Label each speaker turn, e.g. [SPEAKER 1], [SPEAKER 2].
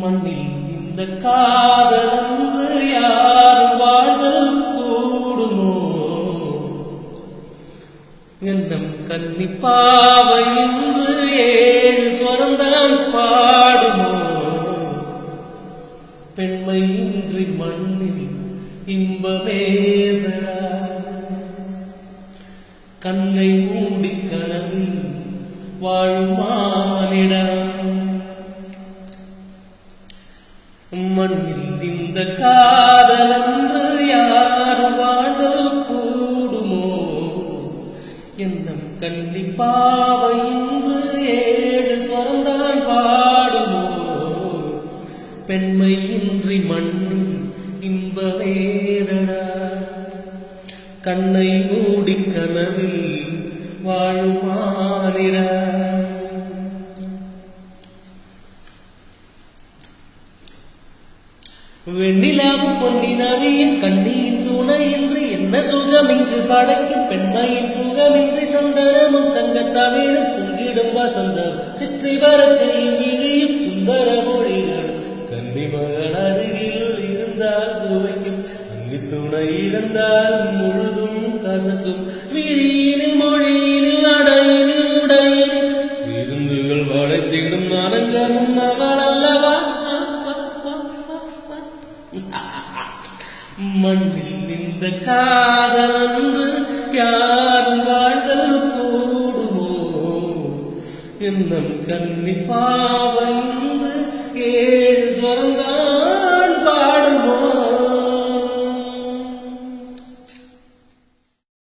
[SPEAKER 1] மண்ணில் இந்த காதலன்று யார் வாழ்தல் கூடுமோ எண்ணம் கன்னிப்பாவை என்று 7 சொரந்தான் பாடுமோ பெண்மை இன்றி மண்ணில் இன்பமேதடா கண்ணை மூடி கனவில் வாழுமானிடா மண்ணில் இந்த காதலன்று யார் வாழ்தல் கூடுமோ எண்ணம் கன்னிப்பாவை என்று 7 சொரந்தான் பாடுமோ பெண்மை இன்றி மண்ணில் இன்பமேதடா கண்ணை மூடி கனவில் வாழுமானிடா வெண்ணிலாவும் பொன்னினாவியின் கண்ணியின் துணையின்றி என்ன சுகம் இங்கு படைக்கும் பெண்மையின் சுகமின்றி சந்தனமும் சங்கத்தமிழும் பொங்கிடும் வசந்தம் சிற்றி வரச் செய்யும் இழியும் சுந்தர மொழிகளும் கன்னிமகள் அருகில் இருந்தால் சுவைக்கும் அங்கு துணை இருந்தால் முழுதும் கசக்கும் விழியினில் மொழியினில் அடையினில் உடையினில் விருந்துகள் வளைத்திடும் அலங்கமும் அவள் அல்லவா மண்ணில் இந்த காதலன்று யாரும் வாழ்தல் கூடுமோ எண்ணம் கன்னிப்பாவை